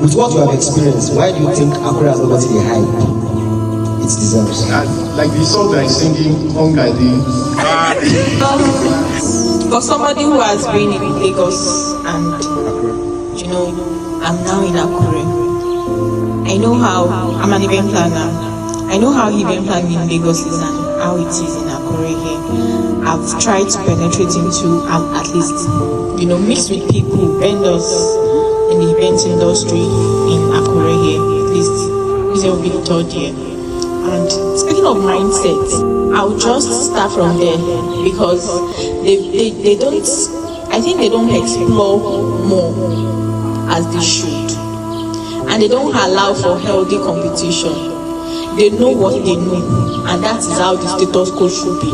with what you have experienced, why do you think Akure has not gotten the hype it deserves? Like the song that is singing, Hongadi. For somebody who has been in Lagos and, you know, I'm now in Akure, I know how, I'm an event planner, I know how event planning in Lagos is and how it is in Akure here. I've tried to penetrate into, at least, you know, mix with people, vendors in the event industry in Akure here, at least, this will be the third year. And speaking of mindset, I'll just start from there because they don't, I think they don't explore more as they should. And they don't allow for healthy competition. They know what they know, and that is how the status quo should be.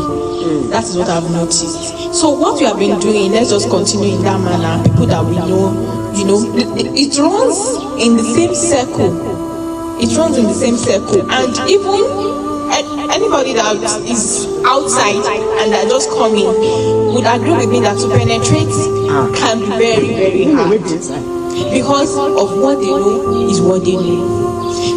That is what I've noticed. So what we have been doing, let's just continue in that manner. People that we know, you know, it runs in the same circle. It runs in the same circle, and even anybody that is outside and that just coming would agree with me that to penetrate can be very, very hard. Because of what they know is what they know.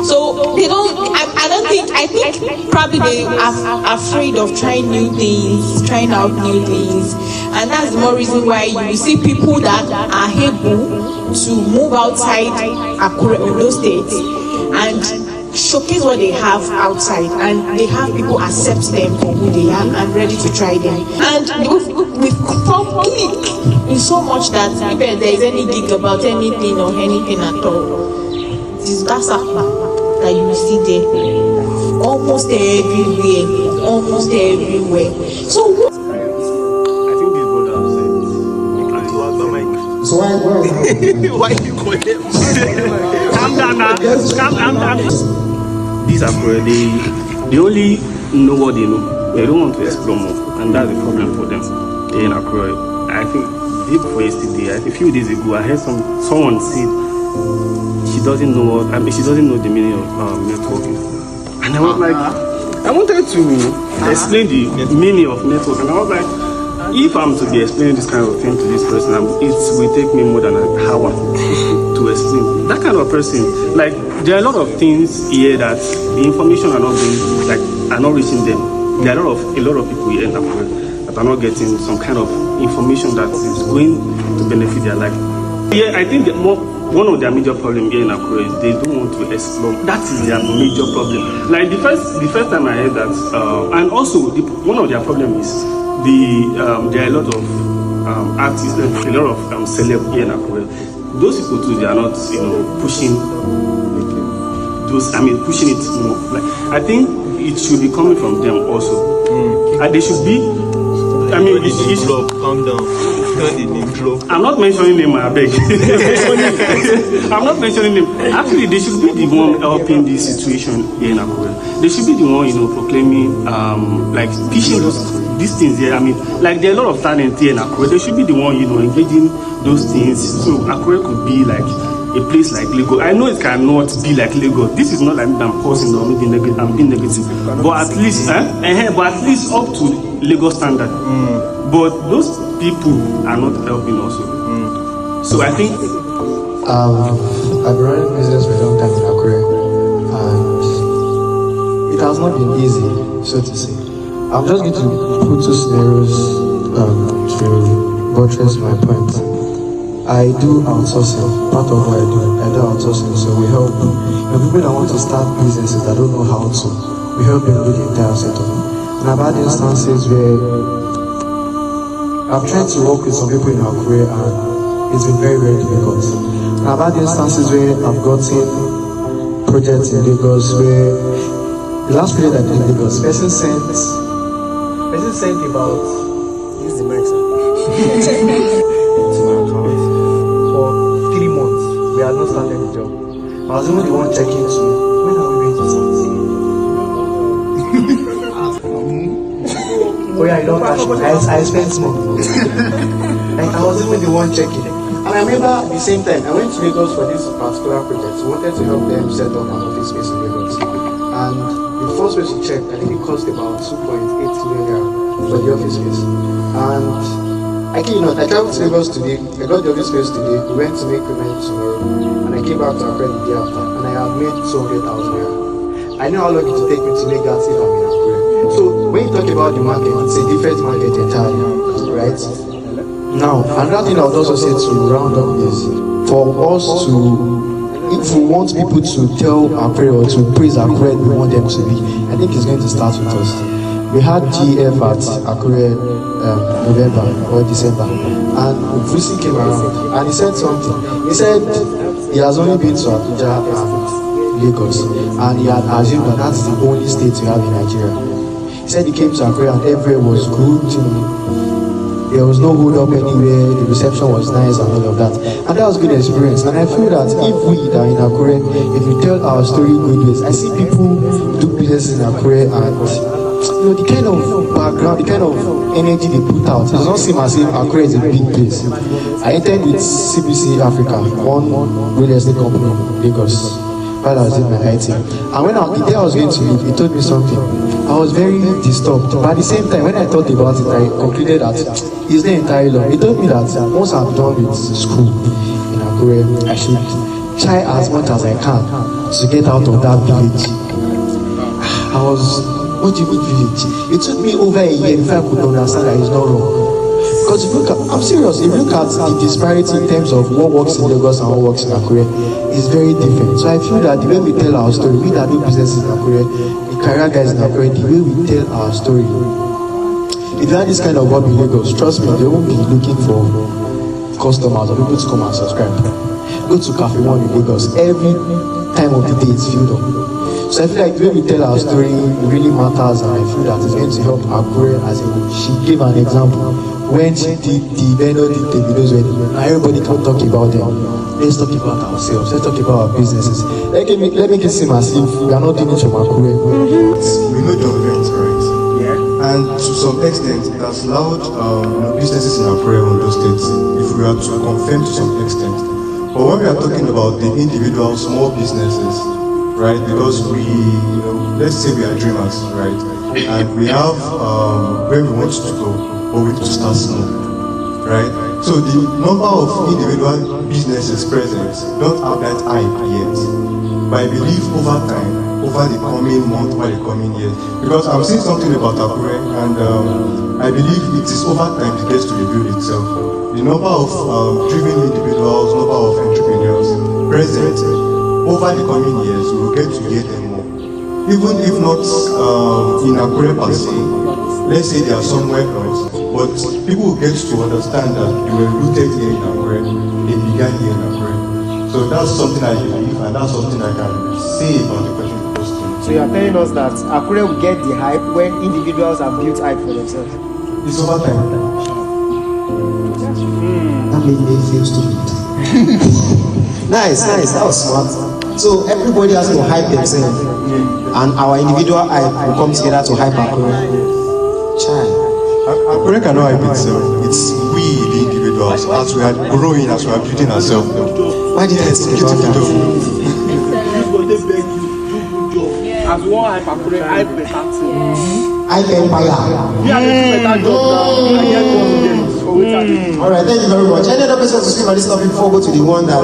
So they don't, I think probably they are afraid of trying new things, trying out new things. And that's the more reason why you see people that are able to move outside Akure, Ondo State, and showcase what they have outside, and they have people accept them for who they are and ready to try them. And we've come click in so much that if there is any gig about anything or anything at all, it's that's that you see there almost everywhere. So I think this brother said, So why why you call them? Calm down now. Calm. These are they only know what they know. They don't want to explore more, and that's the problem for them. In Akure, I think day before yesterday, a few days ago, I heard someone say she doesn't know she doesn't know the meaning of networking, and I was like, I wanted to explain the meaning of network, and I was like, if I'm to be explaining this kind of thing to this person, it will take me more than an hour to explain. That kind of person, like, there are a lot of things here that the information are not reaching them. There are a lot of people here in Akure that are not getting some kind of information that is going to benefit their life. Yeah, I think one of their major problems here in Akure is they don't want to explore. That is their major problem. Like the first time I heard that, and also one of their problems is there are a lot of artists, a lot of celeb here in Akure. Those people too, they are not, pushing pushing it more. Like, I think it should be coming from them also. And they should be. It should calm down. I'm not mentioning them, I beg. I'm not mentioning them. Actually, they should be the one helping this situation here in Akure. They should be the one, proclaiming, like pushing these things here. Like there are a lot of talent here in Akure. They should be the one, engaging those things. So Akure could be like a place like Lagos. I know it cannot be like Lagos. This is not like I'm causing or maybe negative. I'm being negative, but at least, but at least up to Lagos standard. But those people are not helping also. So I think I've been running business for a long time in Akure, and it has not been easy, so to say. I'm just going to put two scenarios to buttress my point. I do outsourcing, part of what I do outsourcing, so we help people that want to start businesses that don't know how to, we help them with the entire setup. And I've had instances where I've tried to work with some people in Akure and it's been very, very difficult. And I've had instances where I've gotten projects in Lagos where the last project I did in Lagos, person sent about, use the mic, sir, to my account for 3 months. We had not started the job. I was even the one checking to when are we going to start? Oh yeah, you don't cash me. I spent more. Like I was even the one checking. And I remember at the same time, I went to Lagos for this particular project. We wanted to help them set up an office space in Lagos. And the first place we checked, I think it cost about 2.8 million for the office space. And I kid you not, I traveled to Lagos today. I got the office space today. We went to make payment tomorrow, and I came back to Akure the day after, and I have made 200,000 naira. I know how long it will take me to make that if I'm in Akure. So when you talk about the market, it's a different market entirely, right? Now, another thing I would also say to round up is for us to, if we want people to tell Akure or to praise Akure, we want them to be, I think it's going to start with us. We had GF at Akure November or December, and Vusi came around and he said something. He said he has only been to Abuja and Lagos, and he had assumed that that's the only state we have in Nigeria. He said he came to Akure and everywhere was good, there was no hold up anywhere, the reception was nice and all of that. And that was a good experience. And I feel that if we that are in Akure, if we tell our story good ways, I see people do business in Akure and the kind of background, the kind of energy they put out, it doesn't seem as if Akure is a big place. I entered with CBC Africa, one real estate company in Lagos, while I was in my IT. And when the day I was going to leave, he told me something. I was very disturbed. But at the same time, when I thought about it, I concluded that it's not entirely long. He told me that once I'm done with school in Akure, I should try as much as I can to get out of that village. I was, what do you mean village? It took me over a year before I could understand that it's not wrong. Because if you look at, I'm serious, if you look at the disparity in terms of what works in Lagos and what works in Akure, it's very different. So I feel that the way we tell our story, we that do businesses in Akure, the career guys in Akure, the way we tell our story, if you have this kind of work in Lagos, trust me, they won't be looking for customers or people to come and subscribe. Go to Cafe One in Lagos, every time of the day it's filled up. So I feel like the way we tell our story really matters, and I feel that it's going to help Akure as a whole. She gave an example. When she did the vendor did the videos wedding, now everybody can talk about them. Let's talk about ourselves, let's talk about our businesses. Let me it seem as if we are not doing it from Akure. We know the events, right? Yeah. And to some extent, it has allowed businesses in Akure on those states, if we are to confirm to some extent. But when we are talking about the individual small businesses, right? Because we, let's say we are dreamers, right? And we have where we want to go, but we need to start small, right? So the number of individual businesses present don't have that hype yet. But I believe over time, over the coming month, over the coming years, because I'm seeing something about Akure, and I believe it is over time it gets to rebuild itself. The number of driven individuals, number of entrepreneurs present, over the coming years, we will get to hear them more. Even if not in Akure per se, let's say they are somewhere else, but people will get to understand that they were rooted here in Akure, they began here in Akure. So that's something I believe, and that's something I can say about the question you posed. So you are telling us that Akure will get the hype when individuals have built hype for themselves? It's over time. That made me feel stupid. Nice, that was smart. So everybody has to hype themselves, and our individual hype will come together to hype Akure. Akure cannot hype itself. It's we, the individuals, as we are growing, as we are building ourselves. Why did I think about that? As one hype Akure, hype better thing. Hype Empire. We are doing better job now. I get confidence. Alright, thank you very much. Any other person to speak on this topic before we go to the one that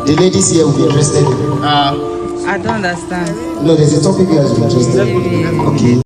the ladies here will be interested in? I don't understand. No, there's a topic you guys will be interested in. Okay.